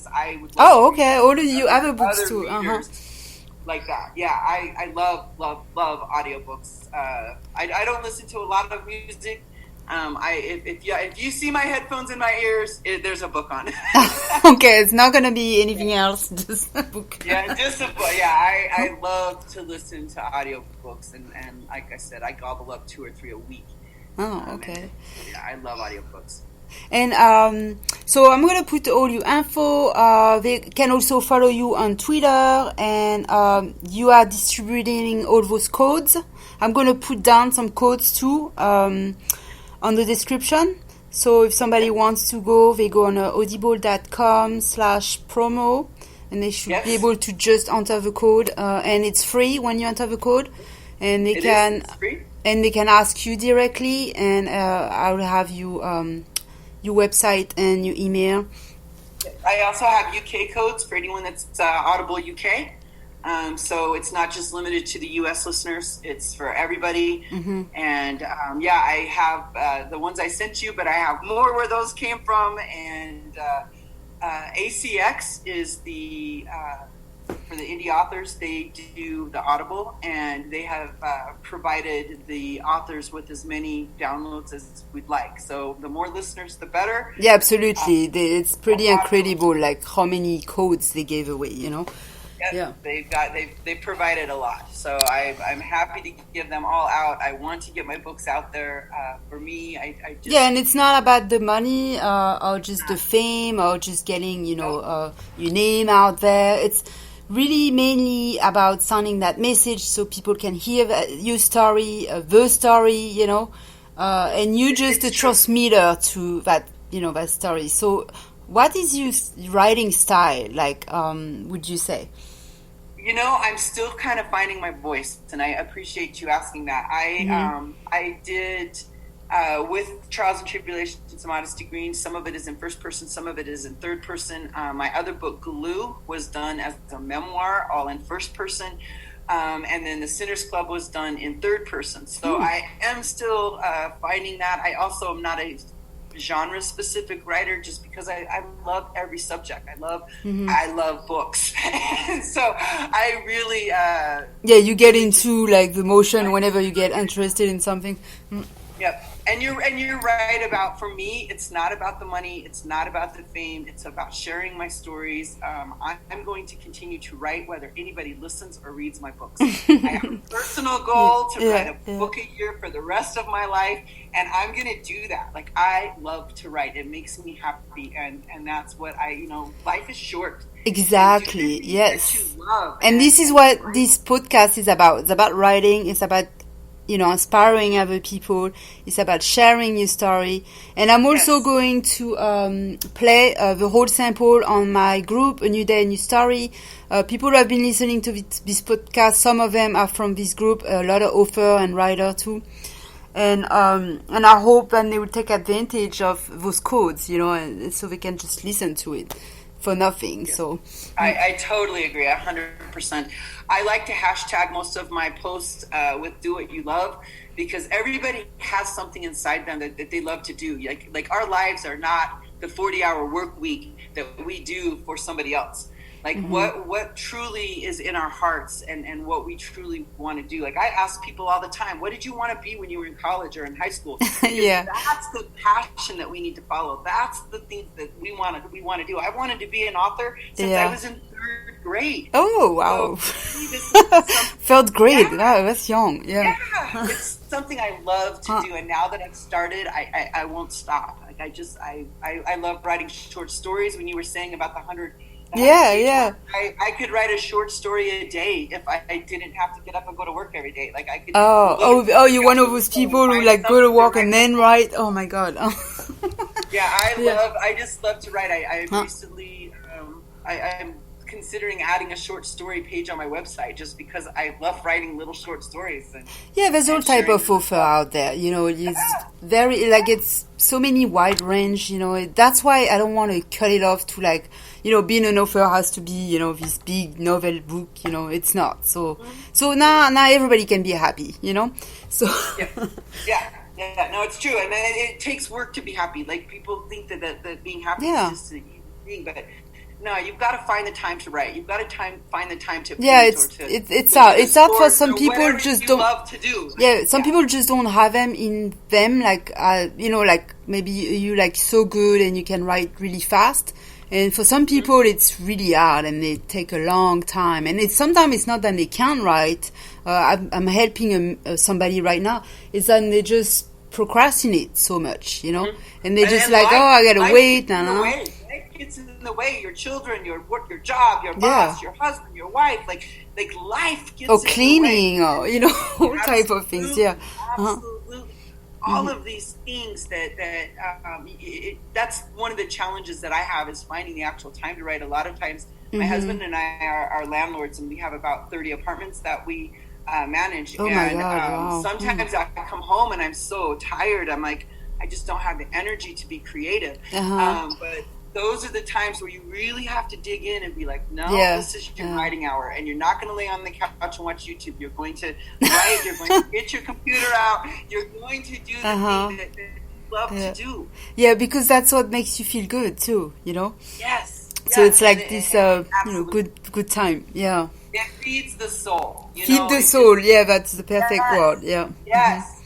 because I would love Oh, to read okay. Or do you other books other too? Uh-huh. readers like that. Yeah, I love audiobooks. I don't listen to a lot of music. If you see my headphones in my ears, there's a book on. Okay, it's not gonna be anything else, just a book. Yeah, just a book. Yeah, I love to listen to audiobooks, and like I said, I gobble up 2 or 3 a week. Oh, And okay. yeah, I love audiobooks. And so I'm gonna put all your info. They can also follow you on Twitter, and you are distributing all those codes. I'm gonna put down some codes too on the description. So if somebody Okay. wants to go, they go on audible.com/promo, and they should be Yes, able to just enter the code, and it's free when you enter the code, and they it is. can It's free. ask you directly, and I will have you your website and your email. I also have UK codes for anyone that's Audible UK. So it's not just limited to the US listeners, it's for everybody. Mm-hmm. And yeah, I have the ones I sent you, but I have more where those came from. And ACX is the for the indie authors. They do the Audible, and they have provided the authors with as many downloads as we'd like. So the more listeners, the better. Yeah, absolutely. It's pretty Audible, incredible, like how many codes they gave away. You know. yes, Yeah. they've provided a lot. So I'm happy to give them all out. I want to get my books out there. For me, I just Yeah, and it's not about the money or just the fame or just getting, your name out there. It's really mainly about sending that message so people can hear your story, the story, and you just a it's true. transmitter to that, that story. So what is your writing style like, would you say? I'm still kind of finding my voice, and I appreciate you asking that. I did with Trials and Tribulations of Modesty Greene. Some of it is in first person, some of it is in third person. My other book, Glue, was done as a memoir, all in first person. And then the Sinners Club was done in third person. So I am still finding that. I also am not a genre specific writer, just because I love every subject. I love books. So I really Yeah, you get into like the motion whenever you get interested in something. yep. And you're right about, for me, it's not about the money, it's not about the fame, it's about sharing my stories. I'm going to continue to write whether anybody listens or reads my books. I have a personal goal to write a book a year for the rest of my life, and I'm going to do that. Like, I love to write. It makes me happy, and that's what life is short. Exactly, That yes. you love. And this is what this podcast is about. It's about writing, it's about inspiring other people. It's about sharing your story. And I'm also going to play the whole sample on my group, A New Day, A New Story. People who have been listening to this podcast, some of them are from this group, a lot of author and writer too. And I hope that they will take advantage of those codes, and so they can just listen to it for nothing. So I totally agree, 100%. I like to hashtag most of my posts with "Do What You Love," because everybody has something inside them that they love to do. Like our lives are not the 40-hour work week that we do for somebody else. Like what truly is in our hearts and what we truly want to do. Like, I ask people all the time, what did you want to be when you were in college or in high school? Because that's the passion that we need to follow. That's the things that we want to do. I wanted to be an author since I was in third grade. Oh, wow. So, third grade. Wow, that's young. Yeah. It's something I love to do, and now that I've started, I won't stop. Like, I love writing short stories. When you were saying about the 100. Yeah. I could write a short story a day if I didn't have to get up and go to work every day. Like, I could. You're one of those people who like go to work and then write. Oh my God. Yeah, I just love to write. I recently, I'm considering adding a short story page on my website, just because I love writing little short stories. There's all type of author out there. It's very it's so many wide range. That's why I don't want to cut it off to like. Being an author has to be, this big novel book, it's not. So now everybody can be happy, So Yeah, no, it's true. And it takes work to be happy. Like, people think that being happy is just an easy thing, but no, you've got to find the time to write. You've got to find the time to Yeah, paint it's hard. It's hard for some people. whatever Just you don't. love to do. Yeah, some people just don't have them in them. Like, like maybe you like so good and you can write really fast. And for some people, it's really hard and they take a long time. And sometimes it's not that they can't write. I'm helping somebody right now. It's that they just procrastinate so much, and they just like, I gotta wait. Life gets in the way. Your children, your work, your job, your boss, your husband, your wife, like life gets in cleaning, the way. or all type of things. Yeah, absolutely. All of these things that's one of the challenges that I have is finding the actual time to write. A lot of times, my husband and I are landlords, and we have about 30 apartments that we manage. Oh my God, wow. Sometimes I come home and I'm so tired. I'm like, I just don't have the energy to be creative. But those are the times where you really have to dig in and be like, no, this is your writing hour, and you're not going to lay on the couch and watch YouTube. You're going to write. You're going to get your computer out. You're going to do the thing that you love to do. Yeah, because that's what makes you feel good too. Yes. So it's like this, good time. Yeah. It feeds the soul. Feed the soul. Yeah, that's the perfect word. Yeah. Yes.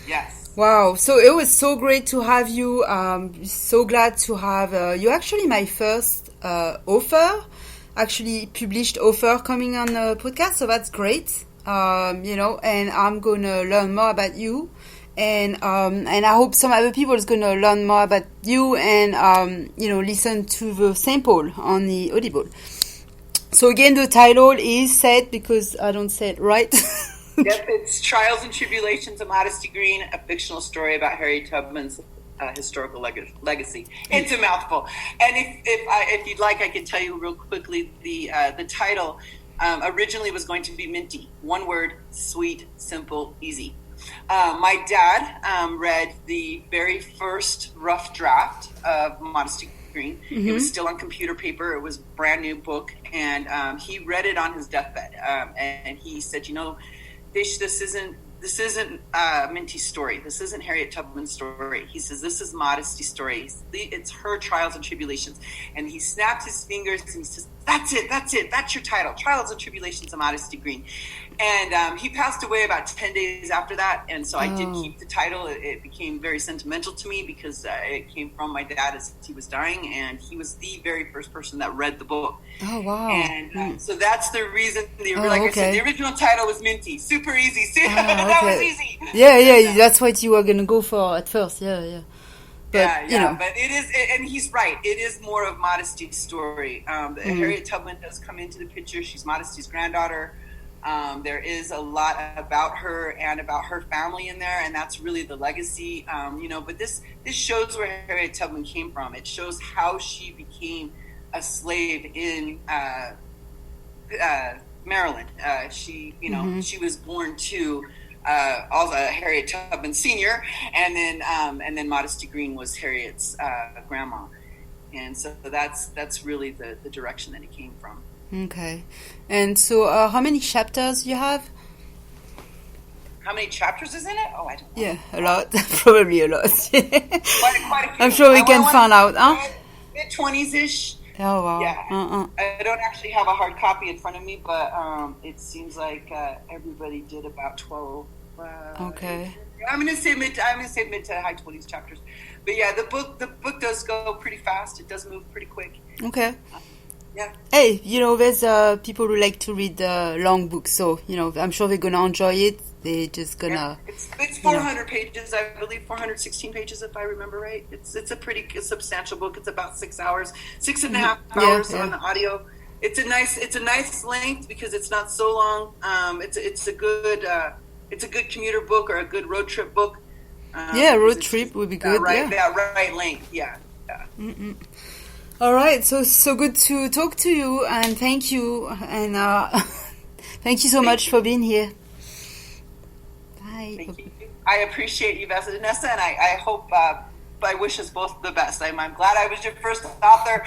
Yes. Wow. So it was so great to have you. So glad to have you. Actually, my first author, actually published author coming on the podcast. So that's great. And I'm gonna learn more about you. And I hope some other people is gonna learn more about you and listen to the sample on the Audible. So again, the title is said because I don't say it right. Yep, it's Trials and Tribulations of Modesty Greene, a fictional story about Harriet Tubman's historical legacy. It's a mouthful. And if you'd like, I can tell you real quickly the title originally was going to be Minty. One word: sweet, simple, easy. My dad read the very first rough draft of Modesty Greene. It was still on computer paper. It was a brand new book, and he read it on his deathbed. And he said, this isn't Minty's story. This isn't Harriet Tubman's story. He says, this is Modesty's story. It's her trials and tribulations. And he snapped his fingers and he says, that's it. That's your title, Trials and Tribulations of Modesty Greene. And he passed away about 10 days after that. And so I did keep the title. It became very sentimental to me because it came from my dad as he was dying. And he was the very first person that read the book. Oh, wow. And so that's the reason. I said, the original title was Minty. Super easy. That was easy. Yeah. That's what you were going to go for at first. Yeah. But, but it is, and he's right. It is more of Modesty's story. Harriet Tubman does come into the picture. She's Modesty's granddaughter. There is a lot about her and about her family in there, and that's really the legacy. But this shows where Harriet Tubman came from. It shows how she became a slave in Maryland. She was born to also Harriet Tubman Sr. and then Modesty Greene was Harriet's grandma, and so that's really the direction that it came from. Okay, and so how many chapters you have? How many chapters is in it? Oh, I don't know. Yeah, a lot, probably a lot. quite a few. I'm sure we can find out, huh? Mid-20s-ish. Oh, wow. Yeah. I don't actually have a hard copy in front of me, but it seems like everybody did about 12. Okay. I'm gonna say mid to high 20s chapters, but yeah, the book does go pretty fast. It does move pretty quick. Okay. Yeah. Hey, there's people who like to read long books, so I'm sure they're gonna enjoy it. They're just gonna. Yeah. It's 400 pages, I believe, 416 pages if I remember right. It's a pretty substantial book. It's about 6 hours, 6.5 hours on the audio. It's a nice length because it's not so long. It's a good commuter book or a good road trip book. Road trip would be good. Right length. Yeah. Mm-mm. All right, so good to talk to you, and thank you, and thank you so much for being here. Bye. Thank you. I appreciate you, Vanessa, and I hope I wish us both the best. I'm glad I was your first author.